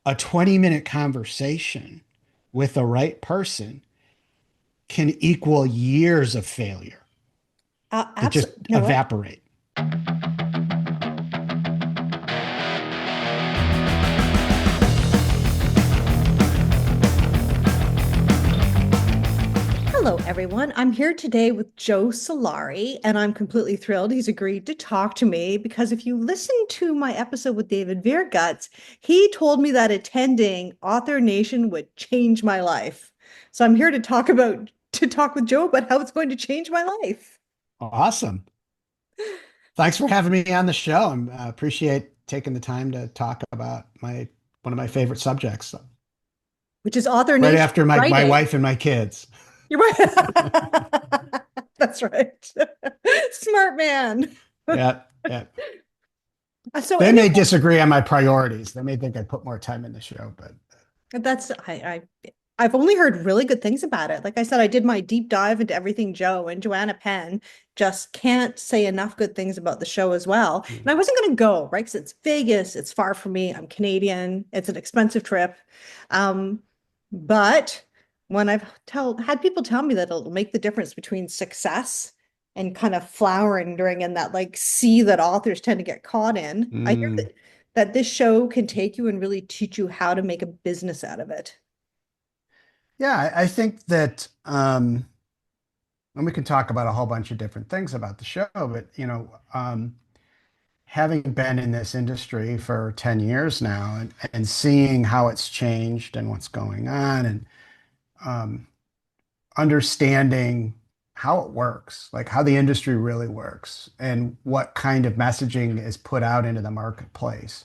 a 20-minute conversation with the right person can equal years of failure that just Absolutely. You're right. evaporate. Hello, everyone. I'm here today with Joe Solari, and I'm completely thrilled he's agreed to talk to me because if you listen to my episode with David Viergutz, he told me that attending Author Nation would change my life. So I'm here to talk with Joe about how it's going to change my life, Awesome. Thanks for having me on the show. I appreciate taking the time to talk about my one of my favorite subjects, which is Author right Nation after my writing. wife and my kids. You're right. That's right. Smart man. Yeah, yeah. So They may anyway, disagree on my priorities. They may think I put more time in the show, but that's I've only heard really good things about it. Like I said, I did my deep dive into everything Joe and Joanna Penn just can't say enough good things about the show as well. And I wasn't going to go, right? Because it's Vegas, it's far from me. I'm Canadian. It's an expensive trip. Um, but when had people tell me that it'll make the difference between success and kind of floundering in that like sea that authors tend to get caught in, I hear mm, that this show can take you and really teach you how to make a business out of it. yeah, I think that and we can talk about a whole bunch of different things about the show, but having been in this industry for 10 years now and seeing how it's changed and what's going on and um, understanding how it works, like how the industry really works and what kind of messaging is put out into the marketplace.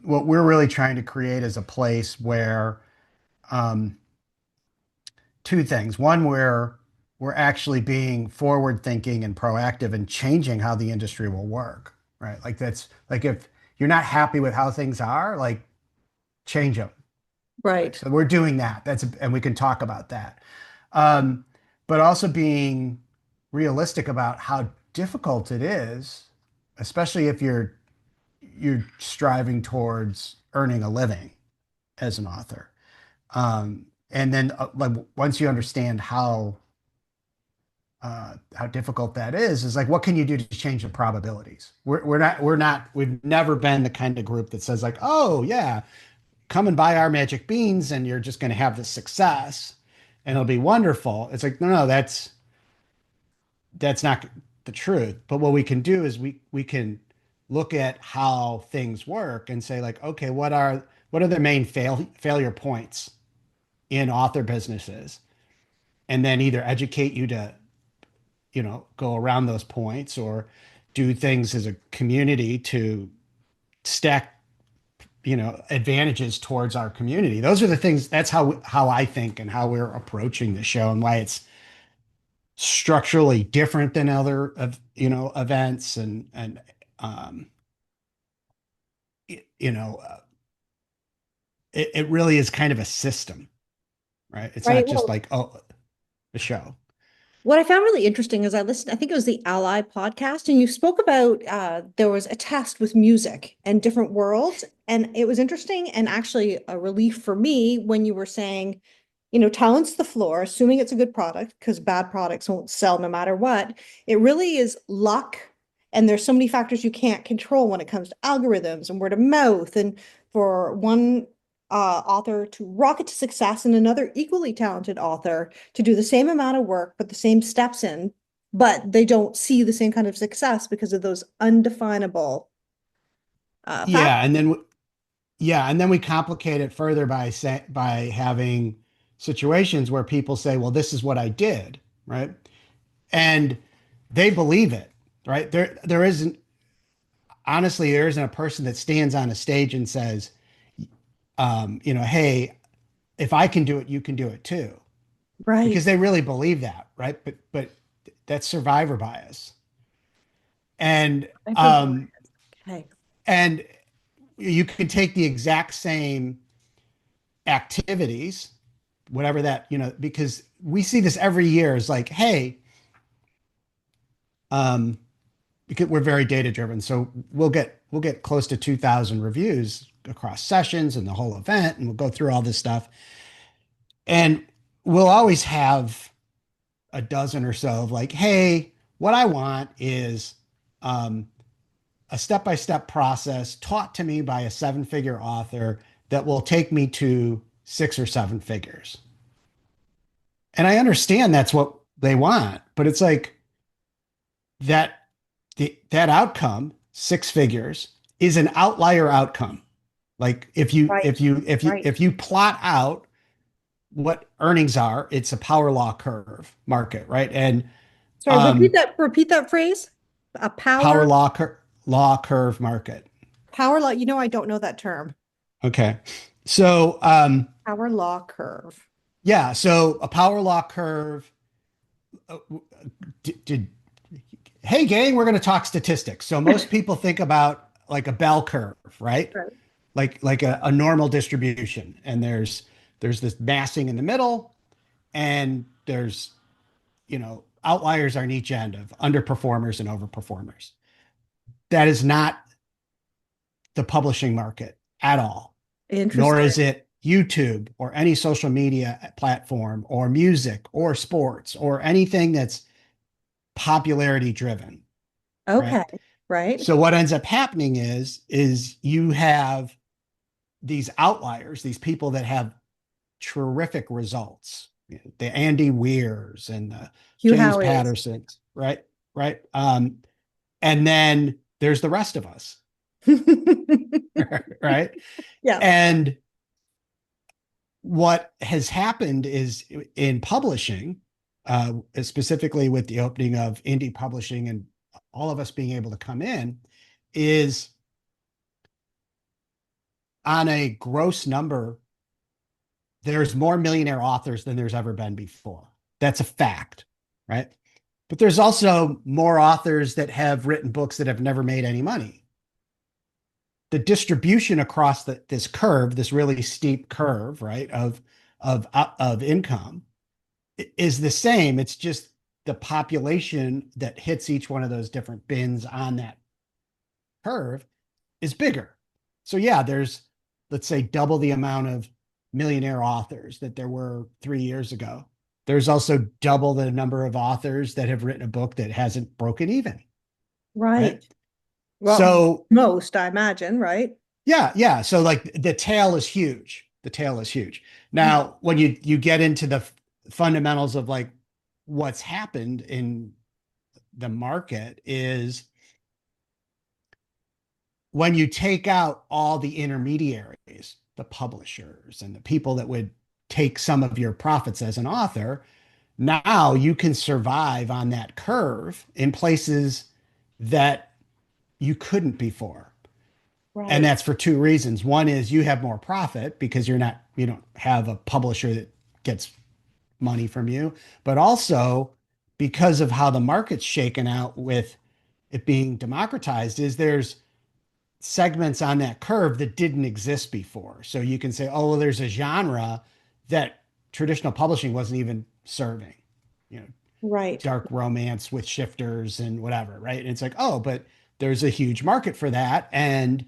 What we're really trying to create is a place where um, two things. One, where we're actually being forward thinking and proactive and changing how the industry will work, right? Like that's like if you're not happy with how things are, like change them. Right. Right. So we're doing that. And we can talk about that. Um, but also being realistic about how difficult it is, especially if you're striving towards earning a living as an author. And then like once you understand how difficult that is like what can you do to change the probabilities? We've never been the kind of group that says like, oh yeah, come and buy our magic beans and you're just going to have this success and it'll be wonderful. It's like, no, that's not the truth. But what we can do is we can look at how things work and say like, okay, what are the main failure points in author businesses? And then either educate you to, go around those points or do things as a community to stack, advantages towards our community. Those are the things, that's how I think and how we're approaching the show and why it's structurally different than other of, events and um you know uh, it really is kind of a system, right? It's Right. not just Well, like, oh, a show. what I found really interesting is I listened, I think it was the Ally podcast, and you spoke about there was a test with music and different worlds. And it was interesting and actually a relief for me when you were saying, talent's the floor, assuming it's a good product, because bad products won't sell no matter what. It really is luck. And there's so many factors you can't control when it comes to algorithms and word of mouth. And for one author to rocket to success and another equally talented author to do the same amount of work, but the same steps in, but they don't see the same kind of success because of those undefinable Yeah, factors. and then we complicate it further by having situations where people say, well, this is what I did, right? And they believe it, right? There isn't honestly, there isn't a person that stands on a stage and says, hey, if I can do it, you can do it too. Because Right. they really believe that, right? But that's survivor bias. And Hyperbolic. um Okay. and you can take the exact same activities, whatever that, because we see this every year is like, hey, um, because we're very data driven. So we'll get close to 2,000 reviews across sessions and the whole event, and we'll go through all this stuff. And we'll always have a dozen or so of like, hey, what I want is um, a step-by-step process taught to me by a seven-figure author that will take me to six or seven figures. And I understand that's what they want, but it's like that that outcome, six figures, is an outlier outcome. Like Right. Right. if you plot out what earnings are, it's a power law curve market, right? And Sorry, um, repeat that phrase. A power power, law curve market. power law. You know, I don't know that term. Okay. So Power law curve. yeah, so a power law curve. Uh, did Hey gang, we're going to talk statistics. So most people think about like a bell curve, right? Right. Like a normal distribution, and there's this massing in the middle, and there's outliers on each end of underperformers and overperformers. That is not the publishing market at all, nor Interesting. is it YouTube or any social media platform or music or sports or anything that's popularity driven, right? Okay. Right. So what ends up happening is you have these outliers, these people that have terrific results, the Andy Weirs and the Hugh James Howey's. Pattersons, right? Right. And then there's the rest of us, right? Yeah. And what has happened is in publishing, specifically with the opening of indie publishing and all of us being able to come in, is on a gross number, there's more millionaire authors than there's ever been before. That's a fact, right? But there's also more authors that have written books that have never made any money. The distribution across this curve, this really steep curve, right, of income is the same. It's just the population that hits each one of those different bins on that curve is bigger. So yeah, there's, let's say, double the amount of millionaire authors that there were 3 years ago. There's also double the number of authors that have written a book that hasn't broken even, right? Right. Well, So most, I imagine, right? yeah, yeah. So like the tail is huge. The tail is huge. Now, when you get into the fundamentals of like what's happened in the market is when you take out all the intermediaries, the publishers and the people that would take some of your profits as an author, now you can survive on that curve in places that you couldn't before. And Right. that's for two reasons. One is you have more profit because you don't have a publisher that gets money from you, but also because of how the market's shaken out with it being democratized, is there's segments on that curve that didn't exist before. So you can say, oh, well, there's a genre that traditional publishing wasn't even serving, you know, Right. dark romance with shifters and whatever, right? And it's like, oh, but there's a huge market for that. And,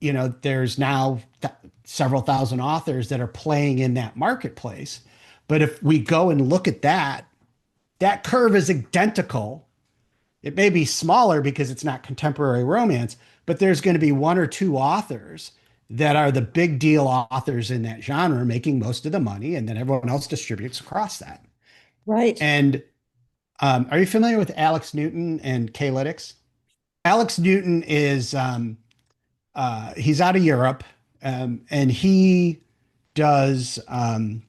there's now several thousand authors that are playing in that marketplace. But if we go and look at that curve is identical. It may be smaller because it's not contemporary romance, but there's going to be one or two authors that are the big deal authors in that genre making most of the money, and then everyone else distributes across that. Right. And are you familiar with Alex Newton and K-Lytics? Alex Newton is he's out of Europe, and he does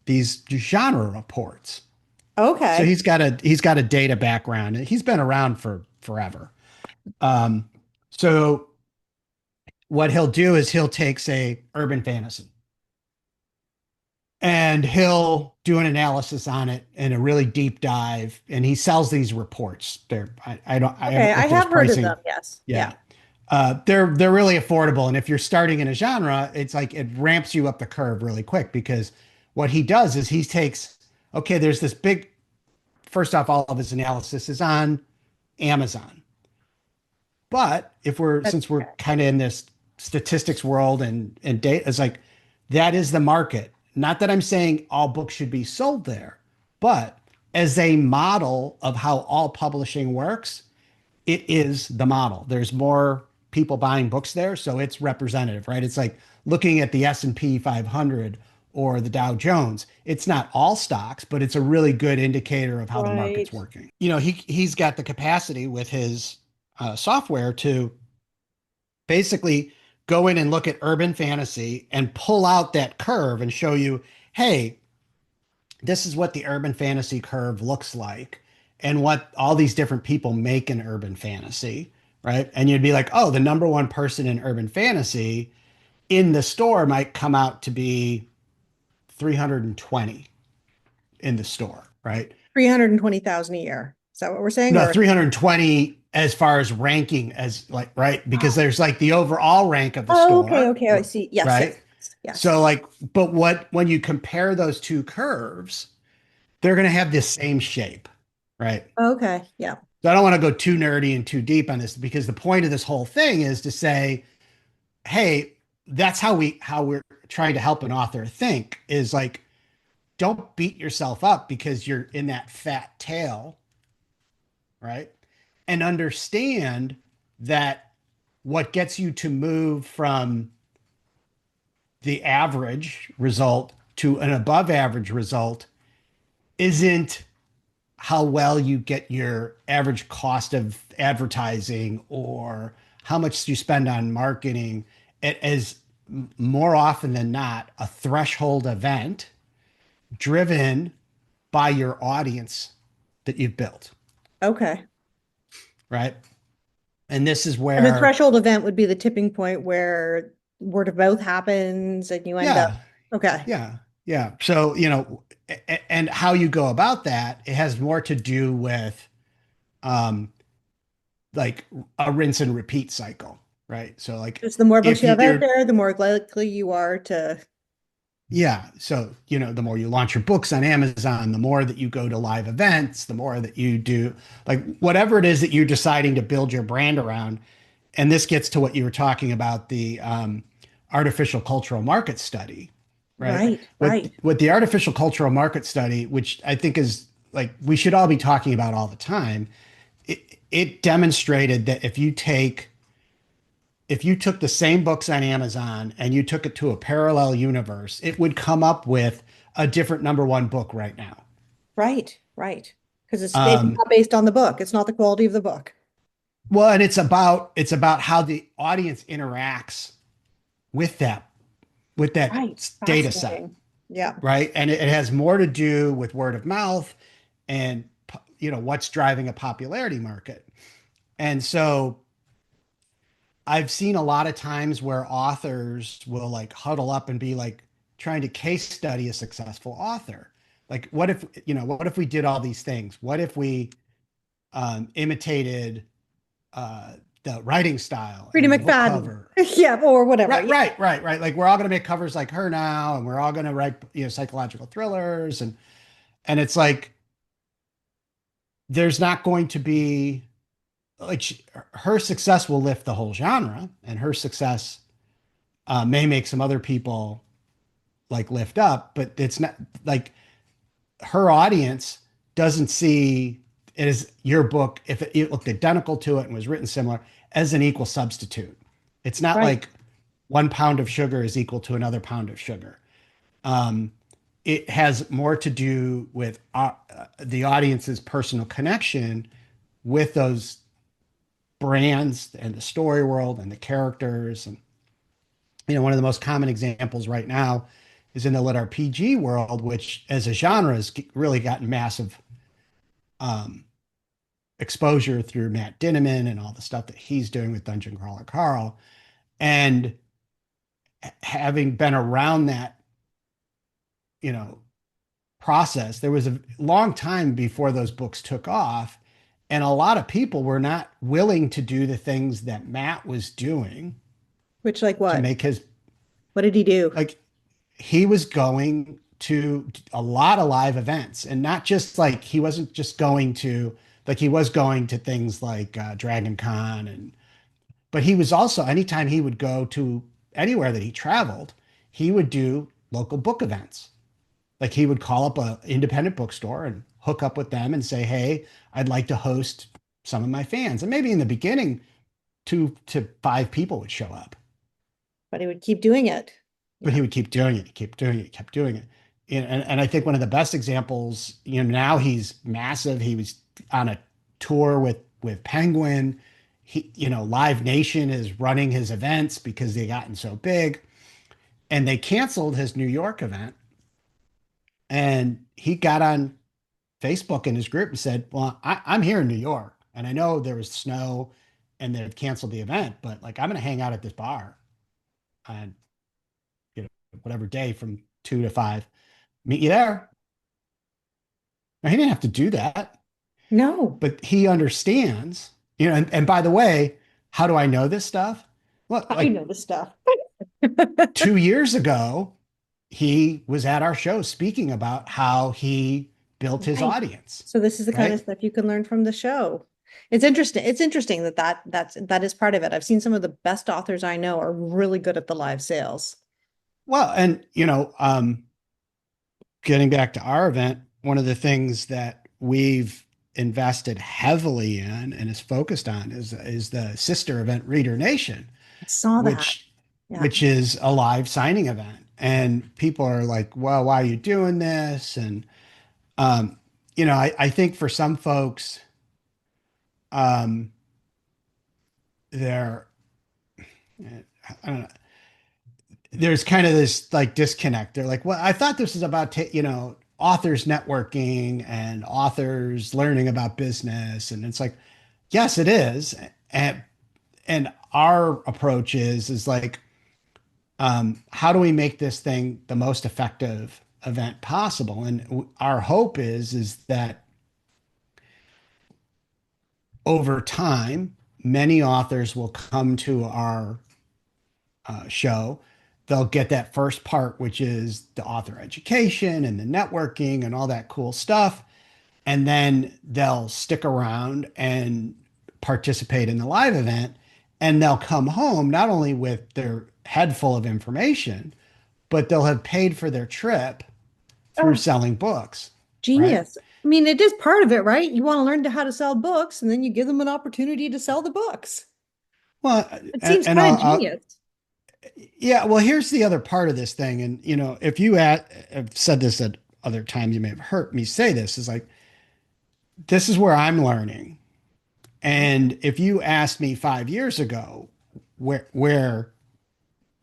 these genre reports. So Okay. he's got a data background, and he's been around for forever. Um, so what he'll do is he'll take, say, urban fantasy, and he'll do an analysis on it and a really deep dive, and he sells these reports. I Okay. haven't I looked at his have heard of them. pricing. Yes. Yeah. Yeah. They're really affordable. And if you're starting in a genre, it's like it ramps you up the curve really quick, because what he does is he takes, okay, there's this big, first off, all of his analysis is on Amazon. But if we're That's since we're okay. kind of in this statistics world and data. It's like that is the market. Not that I'm saying all books should be sold there, but as a model of how all publishing works, it is the model. There's more people buying books there, so it's representative, right? It's like looking at the S&P 500 or the Dow Jones. It's not all stocks, but it's a really good indicator of how the market's Right. working. He's got the capacity with his software to basically go in and look at urban fantasy and pull out that curve and show you, hey, this is what the urban fantasy curve looks like and what all these different people make in urban fantasy, right? And you'd be like, oh, the number one person in urban fantasy in the store might come out to be 320 in the store, right? 320,000 a year. Is that what we're saying? No, Or 320 as far as ranking as like, right? Because oh, there's like the overall rank of the oh, okay, store, okay. I see. Yes, right? yes, yes. So like, but when you compare those two curves, they're going to have this same shape, right? Okay, yeah. So I don't want to go too nerdy and too deep on this because the point of this whole thing is to say, hey, that's how we're trying to help an author think is like, don't beat yourself up because you're in that fat tail, right? And understand that what gets you to move from the average result to an above average result isn't how well you get your average cost of advertising or how much you spend on marketing. It is more often than not a threshold event driven by your audience that you've built, Okay. right? And this is And the where, threshold event would be the tipping point where word of mouth happens and you end up, yeah, okay, yeah, yeah. So, and how you go about that, it has more to do with um, like a rinse and repeat cycle, right? So like just the more books if you have out you're there, the more likely you are to, yeah, so the more you launch your books on Amazon, the more that you go to live events, the more that you do like whatever it is that you're deciding to build your brand around. And this gets to what you were talking about the artificial cultural market study, right? right, right, What the artificial cultural market study, which I think is like we should all be talking about all the time, it demonstrated that if you took the same books on Amazon and you took it to a parallel universe, it would come up with a different number one book right now. right, right. Because it's Um, not based on the book. It's not the quality of the book. well, and it's about how the audience interacts with that Right. data set, Fascinating. Yeah. right? And it has more to do with word of mouth and what's driving a popularity market. And so I've seen a lot of times where authors will like huddle up and be like trying to case study a successful author. Like, what if we did all these things? What if we imitated uh, the writing style Rita and the book McFadden. cover? Yeah, or whatever. Right, Yeah. right, right, right. Like we're all going to make covers like her now, and we're all going to write, psychological thrillers, and it's like there's not going to be like her success will lift the whole genre, and her success may make some other people like lift up, but it's not like her audience doesn't see it as your book if it looked identical to it and was written similar as an equal substitute. It's not Right. like 1 pound of sugar is equal to another pound of sugar. Um, it has more to do with the audience's personal connection with those brands and the story world and the characters. And one of the most common examples right now is in the lit RPG world, which as a genre has really gotten massive um, exposure through Matt Dinniman and all the stuff that he's doing with Dungeon Crawler Carl. And having been around that, you know, process, there was a long time before those books took off. And a lot of people were not willing to do the things that Matt was doing Which, like to what? make his, What did he do? like, he was going to a lot of live events and not just like he wasn't just going to like he was going to things like Dragon Con and But he was also, anytime he would go to anywhere that he traveled, he would do local book events. Like he would call up a independent bookstore and hook up with them and say, "Hey, I'd like to host some of my fans." And maybe in the beginning, 2 to 5 people would show up, But he would keep doing it. but Yeah. he would keep doing it, keep doing it, kept doing it. And I think one of the best examples, now he's massive. He was on a tour with Penguin. Live Nation is running his events because they gotten so big, and they canceled his New York event. And he got on Facebook in his group and said, "Well, I'm here in New York, and I know there was snow, and they've canceled the event, but like I'm going to hang out at this bar on you know whatever day from 2 to 5. Meet you there." Now, he didn't have to do that, No. but he understands. And by the way, how do I know this stuff? Well, I like know the stuff. 2 years ago, he was at our show speaking about how he built his Right. audience, So this is the kind of right? stuff you can learn from the show. It's interesting. It's interesting that is part of it. I've seen some of the best authors I know are really good at the live sales. Well, and getting back to our event, one of the things that we've invested heavily in and is focused on is the sister event Reader Nation, I saw that. which Yeah. which is a live signing event. And people are like, "Well, why are you doing this?" And um, I think for some folks, um, they're I don't know, there's kind of this like disconnect. They're like, "Well, I thought this was about authors networking and authors learning about business." And it's like, yes, it is. And our approach is like, how do we make this thing the most effective event possible? And our hope is that over time, many authors will come to our show. They'll get that first part, which is the author education and the networking and all that cool stuff. And then they'll stick around and participate in the live event. And they'll come home not only with their head full of information, but they'll have paid for their trip through Oh, selling books, right? genius. I mean, it is part of it, right? You want to learn how to sell books, and then you give them an opportunity to sell the books. Well, It and, seems and kind of genius. yeah, well, here's the other part of this thing. And, if I've said this at other times, you may have heard me say this, is like, this is where I'm learning. And if you asked me 5 years ago where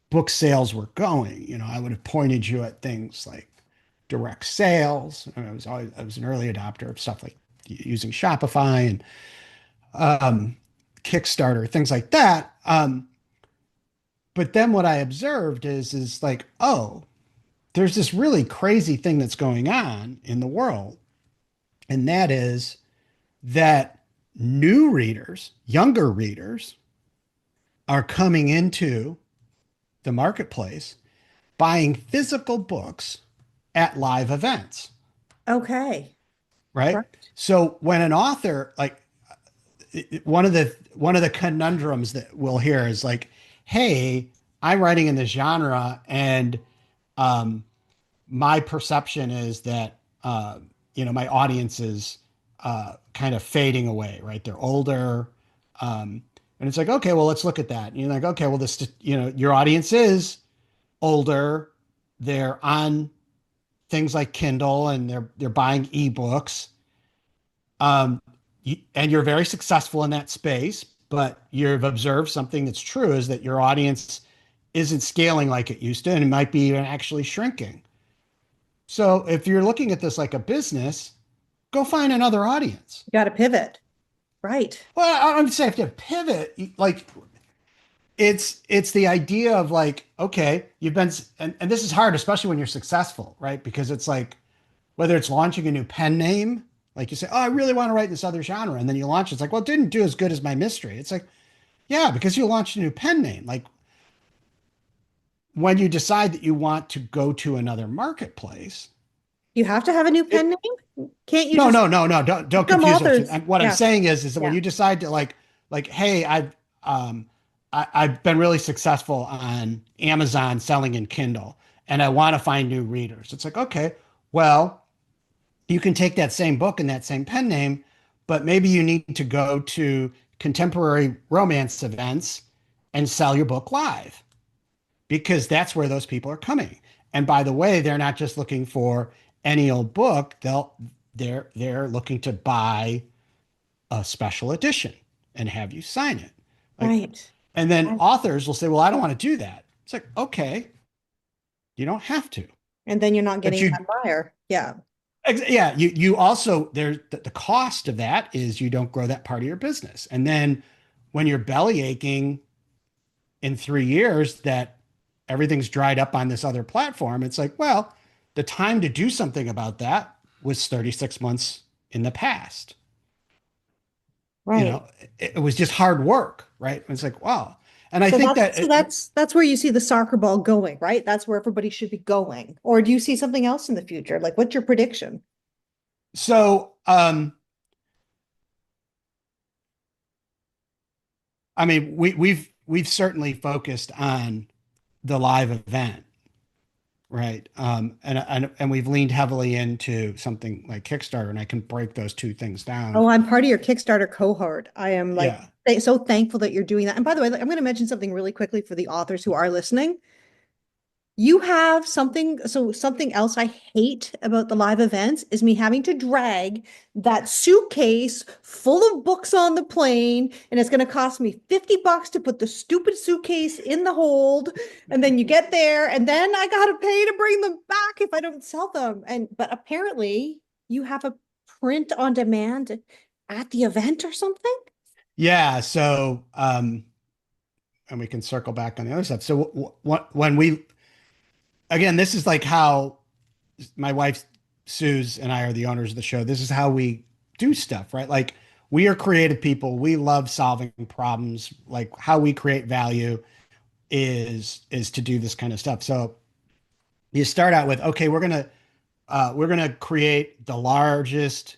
book sales were going, I would have pointed you at things like direct sales. I was an early adopter of stuff like using Shopify and Kickstarter, things like that. But then what I observed is like, oh, there's this really crazy thing that's going on in the world, and that is that new readers, younger readers, are coming into the marketplace buying physical books at live events, Okay. right? Right. So when an author, like, one of the conundrums that we'll hear is like, "Hey, I'm writing in this genre, and um, my perception is that my audience is kind of fading away, right? They're older." And it's like, okay, well, let's look at that. And you're like, okay, well, your audience is older. They're on things like Kindle, and they're buying ebooks. Um, and you're very successful in that space, but you've observed something that's true, is that your audience isn't scaling like it used to, and it might be even actually shrinking. So if you're looking at this like a business, go find another audience. You got to pivot. Right. Well, I'm saying if you pivot, like it's the idea of like, okay, and this is hard, especially when you're successful, right? Because it's like, whether it's launching a new pen name, like you say, "Oh, I really want to write this other genre," and then you launch it. It's like, well, it didn't do as good as my mystery. It's like, yeah, because you launched a new pen name. Like, when you decide that you want to go to another marketplace, You have to have a new pen it name? Can't you no, just no, no, no, don't some confuse those two. authors? And what I'm Yeah. saying is that when Yeah. you decide to like, hey, I've I've been really successful on Amazon selling in Kindle, and I want to find new readers. It's like, okay, well, you can take that same book and that same pen name, but maybe you need to go to contemporary romance events and sell your book live because that's where those people are coming. And by the way, they're not just looking for any old book. They're looking to buy a special edition and have you sign it. Like, Right. and then And authors will say, "Well, I don't want to do that." It's like, okay, you don't have to. and then you're not But getting you that buyer. Yeah. yeah, you also there's the cost of that is you don't grow that part of your business. And then when you're belly aching in 3 years that everything's dried up on this other platform, it's like, well, the time to do something about that was 36 months in the past. You Right. know, it was just hard work, right? It's like, wow. And I So think that's that so that's where you see the soccer ball going, right? That's where everybody should be going. Or do you see something else in the future? Like, what's your prediction? so I mean, we've certainly focused on the live event, right? And we've leaned heavily into something like Kickstarter, and I can break those two things down. Oh, I'm part of your Kickstarter cohort. I am like Yeah. so thankful that you're doing that. And by the way, like, I'm going to mention something really quickly for the authors who are listening. You have something else I hate about the live events is me having to drag that suitcase full of books on the plane, and it's going to cost me $50 to put the stupid suitcase in the hold. And then you get there, and then I got to pay to bring them back if I don't sell them. And but apparently you have a print on demand at the event or something. Yeah. So, and we can circle back on the other stuff. So, when we, again, this is like how my wife Suze and I are the owners of the show. This is how we do stuff, right? Like we are creative people. We love solving problems. Like how we create value is to do this kind of stuff. So you start out with, okay, we're gonna create the largest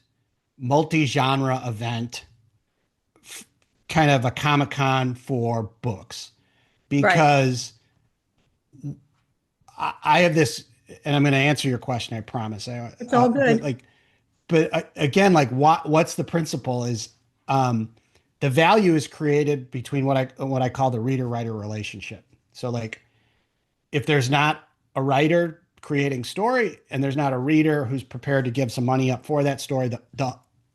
multi-genre event, kind of a Comic-Con for books, Right. because I have this, and I'm going to answer your question. I promise. It's all But good. like, again, like what's the principle is, um, the value is created between what I call the reader writer relationship. So like, if there's not a writer creating story and there's not a reader who's prepared to give some money up for that story, it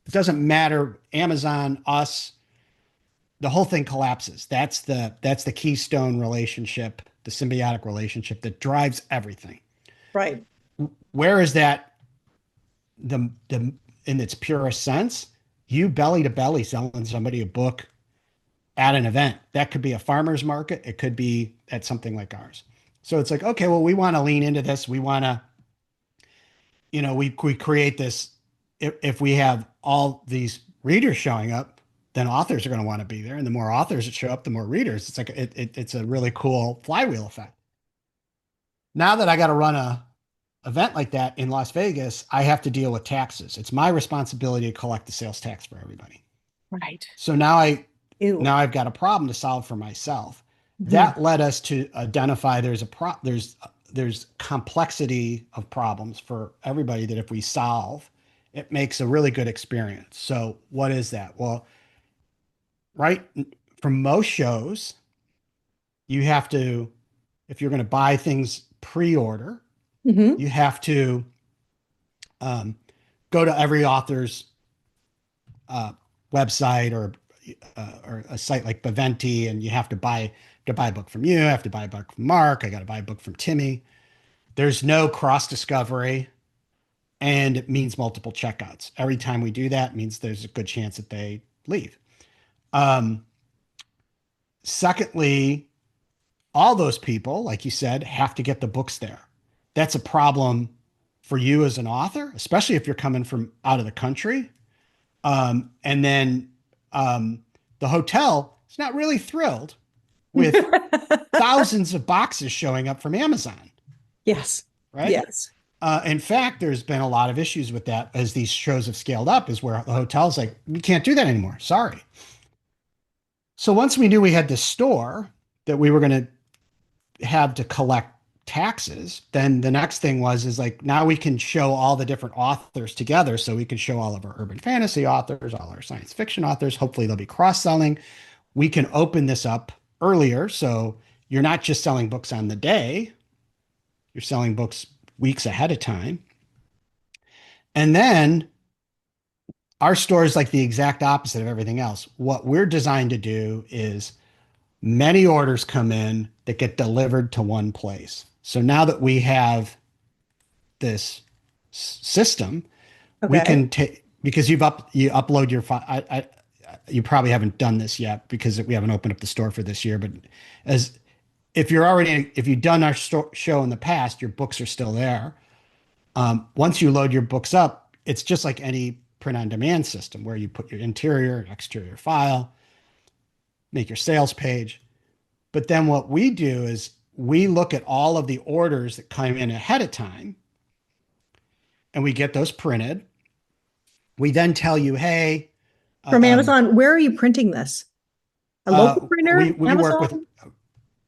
doesn't matter. Amazon, us, the whole thing collapses. That's the keystone relationship, the symbiotic relationship that drives everything. Right. Where is that the in its purest sense? You belly to belly selling somebody a book at an event. That could be a farmer's market. It could be at something like ours. So it's like, okay, well, we want to lean into this. We want to, we create this. If we have all these readers showing up, then authors are going to want to be there. And the more authors that show up, the more readers. It's like it's a really cool flywheel effect. Now that I got to run a event like that in Las Vegas, I have to deal with taxes. It's my responsibility to collect the sales tax for everybody. Right. So now Ew. I've got a problem to solve for myself. Mhm. That led us to identify there's complexity of problems for everybody that if we solve, it makes a really good experience. So what is that? Well, right, for most shows, you have to, if you're going to buy things pre-order, Mhm. you have to um, go to every author's uh, website or a site like Baventi, and you have to buy a book from you. I have to buy a book from Mark. I got to buy a book from Timmy. There's no cross discovery, and it means multiple checkouts. Every time we do that, means there's a good chance that they leave. Um, Secondly, all those people, like you said, have to get the books there. That's a problem for you as an author, especially if you're coming from out of the country. And then the hotel is not really thrilled with thousands of boxes showing up from Amazon, Yes. right? Yes. In fact, there's been a lot of issues with that as these shows have scaled up, is where the hotel's like, we can't do that anymore. Sorry. So once we knew we had this store that we were going to have to collect taxes, then the next thing was is like now we can show all the different authors together. So we can show all of our urban fantasy authors, all our science fiction authors. Hopefully they'll be cross-selling. We can open this up earlier. So you're not just selling books on the day, you're selling books weeks ahead of time. And then our store is like the exact opposite of everything else. What we're designed to do is many orders come in that get delivered to one place. So now that we have this system, we Okay. can take because you upload your file. You probably haven't done this yet because we haven't opened up the store for this year. But as if you've done our show in the past, your books are still there. Once you load your books up, it's just like any print on demand system where you put your interior and exterior file, make your sales page. But then what we do is we look at all of the orders that come in ahead of time and we get those printed. We then tell you, hey, From um, Amazon, where are you printing this? A local printer? we work with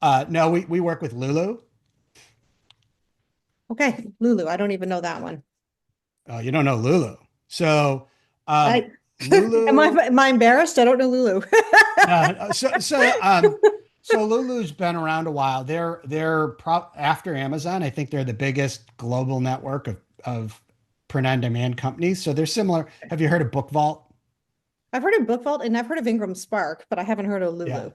Amazon? no, we work with Lulu. Okay, Lulu. I don't even know that one. You don't know Lulu. So I Lulu, am I embarrassed? I don't know Lulu. uh, so so so Lulu's been around a while. After Amazon, I think they're the biggest global network of print on demand companies. So they're similar. Have you heard of Book Vault? I've heard of Book Vault and I've heard of Ingram Spark, but I haven't heard of Yeah. Lulu.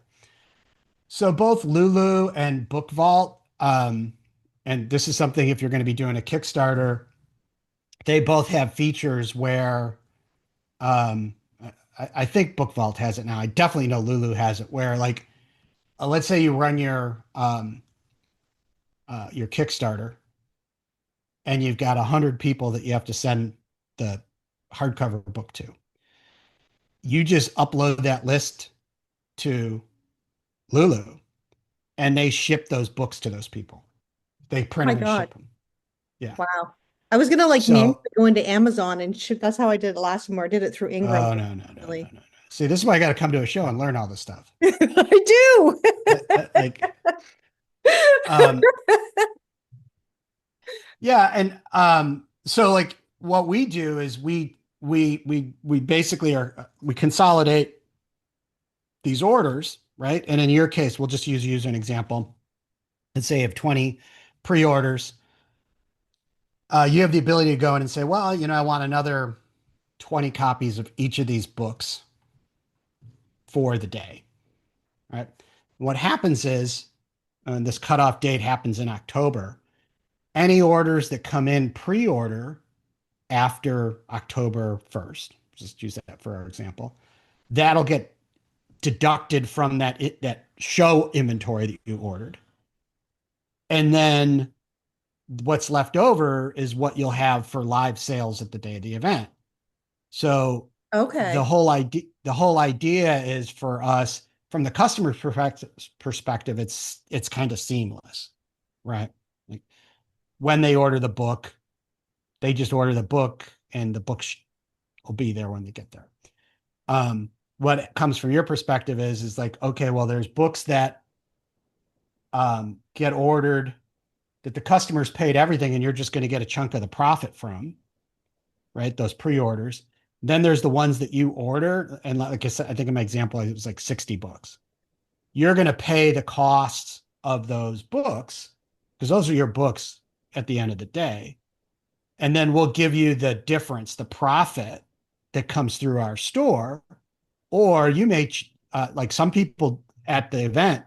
So both Lulu and Book Vault, and this is something if you're going to be doing a Kickstarter, they both have features where um, I think Book Vault has it now. I definitely know Lulu has it where like let's say you run your Kickstarter and you've got 100 people that you have to send the hardcover book to. You just upload that list to Lulu and they ship those books to those people. They Oh print my them and God. ship them. Yeah. Wow. I was gonna like manually So, go into Amazon and ship. That's how I did it last time, where I did it through Ingram. oh Really. no. See, this is why I got to come to a show and learn all this stuff. I do. Like, um, yeah, and so like what we do is we basically we consolidate these orders, right? And in your case, we'll just use you as an example. Let's say you have 20 pre-orders. You have the ability to go in and say, well, I want another 20 copies of each of these books for the day, right? What happens is, and this cutoff date happens in October, any orders that come in pre-order after October 1st, just use that for our example, that'll get deducted from that show inventory that you ordered. And then what's left over is what you'll have for live sales at the day of the event. So the Okay. whole idea is for us from the customer's perspective, it's kind of seamless, right? Like when they order the book, they just order the book and the book will be there when they get there. What comes from your perspective is like, okay, well, there's books that get ordered that the customers paid everything and you're just going to get a chunk of the profit from, right? Those pre-orders. Then there's the ones that you order. And like I said, I think in my example, it was like 60 books. You're going to pay the costs of those books because those are your books at the end of the day. And then we'll give you the difference, the profit that comes through our store. Or you may, like some people at the event,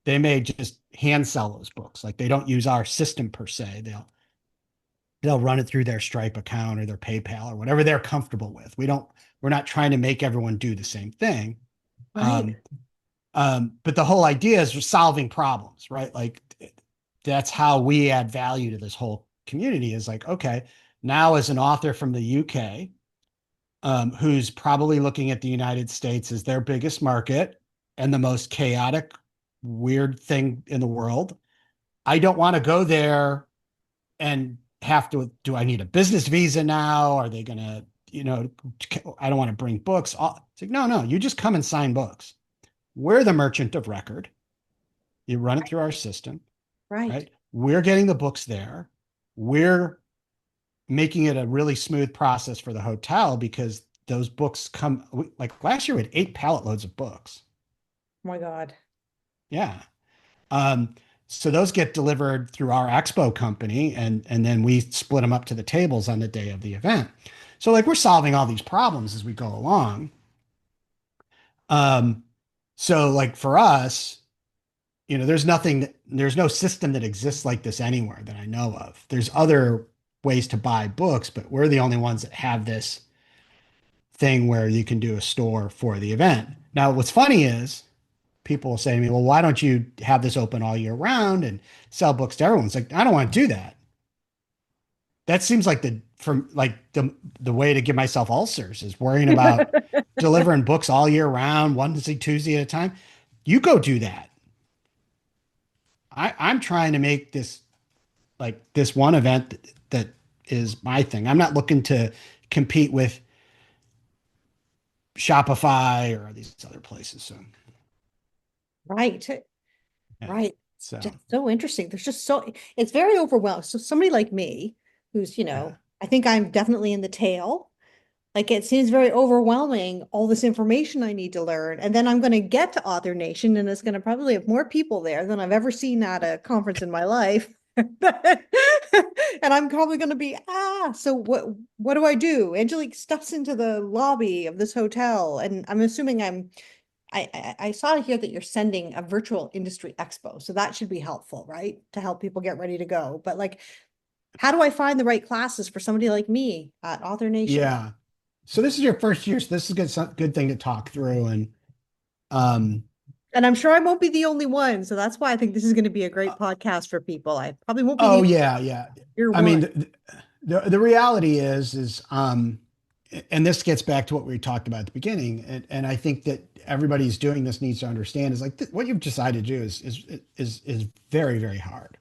they may just hand sell those books. Like they don't use our system per se. They'll run it through their Stripe account or their PayPal or whatever they're comfortable with. We're not trying to make everyone do the same thing. Right. But the whole idea is solving problems, right? Like that's how we add value to this whole community is like, okay, now as an author from the UK, who's probably looking at the United States as their biggest market and the most chaotic, weird thing in the world. I don't want to go there and have to, do I need a business visa now? Are they going to, I don't want to bring books. It's like, no, you just come and sign books. we're the merchant of record. You run it through our system, Right. right? We're getting the books there. We're making it a really smooth process for the hotel because those books come like last year we had 8 pallet loads of books. Oh my God. Yeah. Um, so those get delivered through our expo company and then we split them up to the tables on the day of the event. So like we're solving all these problems as we go along. Um, so like for us, there's no system that exists like this anywhere that I know of. There's other ways to buy books, but we're the only ones that have this thing where you can do a store for the event. Now, what's funny is people will say to me, well, why don't you have this open all year round and sell books to everyone? It's like, I don't want to do that. That seems like the way to give myself ulcers is worrying about delivering books all year round, Wednesday, Tuesday at a time. You go do that. I'm trying to make this like this one event that is my thing. I'm not looking to compete with Shopify or these other places. So Right. yeah. Right. So Just so interesting. There's just so it's very overwhelming. So somebody like me, who's, yeah. I think I'm definitely in the tail. Like it seems very overwhelming, all this information I need to learn. And then I'm going to get to Author Nation and it's going to probably have more people there than I've ever seen at a conference in my life. And I'm probably going to be, so what do I do? Angelique steps into the lobby of this hotel and I'm assuming I saw here that you're sending a virtual industry expo. So that should be helpful, right? To help people get ready to go. But like, how do I find the right classes for somebody like me at Author Nation? Yeah. So this is your first year, so this is a good thing to talk through. And um, And I'm sure I won't be the only one. So that's why I think this is going to be a great podcast for people. I probably won't be oh the yeah, yeah. year I mean, one. the reality is, and this gets back to what we talked about at the beginning, and I think that everybody who's doing this needs to understand is like what you've decided to do is very, very hard.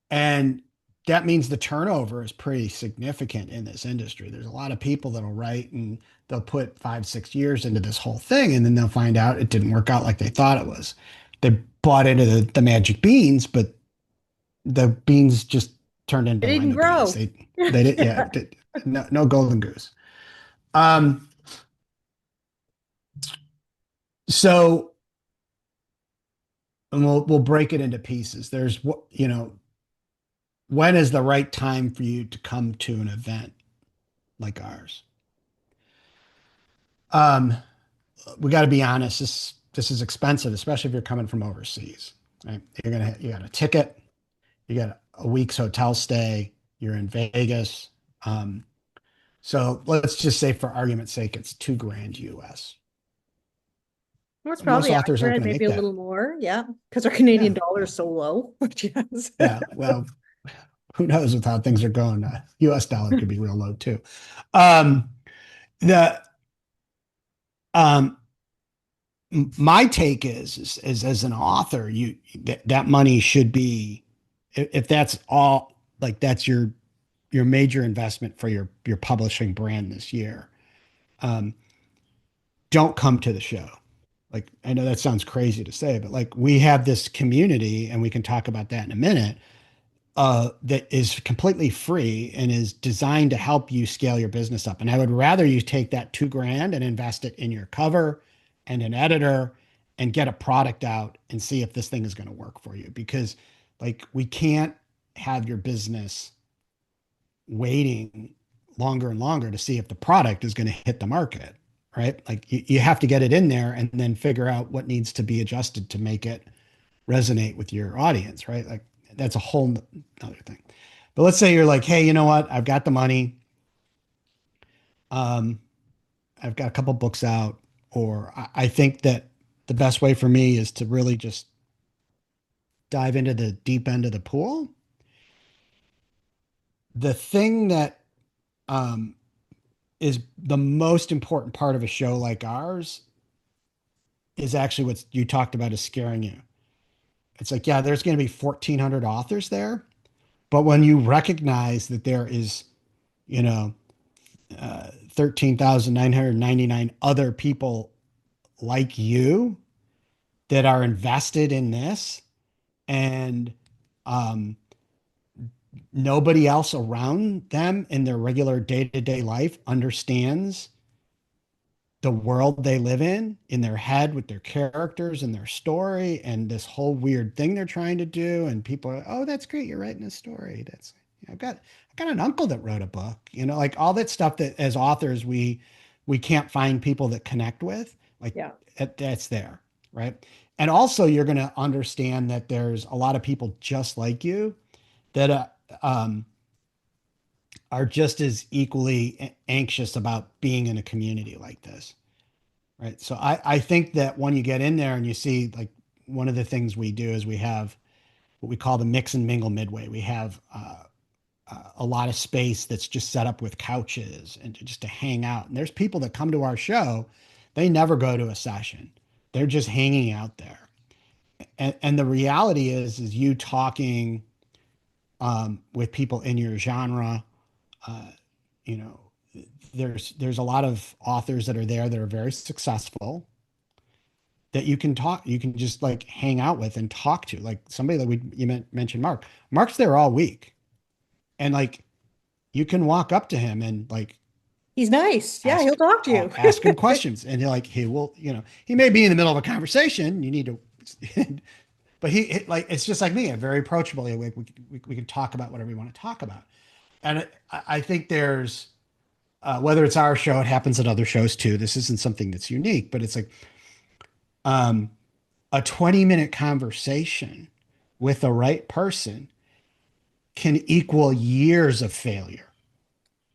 And that means the turnover is pretty significant in this industry. There's a lot of people that'll write and they'll put 5, 6 years into this whole thing, and then they'll find out it didn't work out like they thought it was. They bought into the magic beans, but the beans just turned It into didn't lima beans. grow. They did, yeah, no golden goose. Um, so and we'll break it into pieces. There's what when is the right time for you to come to an event like ours? Um, we got to be honest. This is expensive, especially if you're coming from overseas. Right? You got a ticket, you got a week's hotel stay, you're in Vegas. Um, so let's just say, for argument's sake, it's 2 grand US. That's Most probably authors aren't accurate, going to maybe make a that. little more. Yeah. Because our Canadian Yeah, dollar yeah, is so low. Yes. yeah. Well, who knows with how things are going? US dollar could be real low too. Um, the um, my take is as an author, that money should be, if that's all, like that's your major investment for your publishing brand this year. Um, don't come to the show. Like I know that sounds crazy to say, but like we have this community, and we can talk about that in a minute. That is completely free and is designed to help you scale your business up. And I would rather you take that 2 grand and invest it in your cover and an editor and get a product out and see if this thing is going to work for you. Because like we can't have your business waiting longer and longer to see if the product is going to hit the market, right? Like you have to get it in there and then figure out what needs to be adjusted to make it resonate with your audience, right? Like that's a whole other thing. But let's say you're like, hey, you know what? I've got the money. Um, I've got a couple books out, or I think that the best way for me is to really just dive into the deep end of the pool. The thing that um, is the most important part of a show like ours is actually what you talked about is scaring you. It's like, yeah, there's going to be 1,400 authors there, but when you recognize that there is, you know, 13,999 other people like you that are invested in this, and um, nobody else around them in their regular day-to-day life understands the world they live in their head with their characters and their story and this whole weird thing they're trying to do. And people are, oh, that's great. You're writing a story. That's, I've got an uncle that wrote a book, like all that stuff that as authors, we can't find people that connect with, like Yeah. that's there. Right. And also you're going to understand that there's a lot of people just like you that, um, are just as equally anxious about being in a community like this. Right. So I think that when you get in there and you see, like, one of the things we do is we have what we call the mix and mingle midway. We have a lot of space that's just set up with couches and just to hang out. And there's people that come to our show, they never go to a session. They're just hanging out there. And the reality is you talking with people in your genre. Uh, you know, there's a lot of authors that are there that are very successful that you can just like hang out with and talk to, like somebody that mentioned Mark's there all week, and like you can walk up to him and like He's nice. Yeah, he'll ask talk to you. ask him questions, and he will, he may be in the middle of a conversation, you need to but like it's just like me, very approachable. We can talk about whatever we want to talk about. And I think there's whether it's our show, it happens at other shows too, this isn't something that's unique, but it's like um a 20-minute conversation with the right person can equal years of failure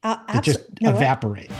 that just Absolutely. You know what? evaporate.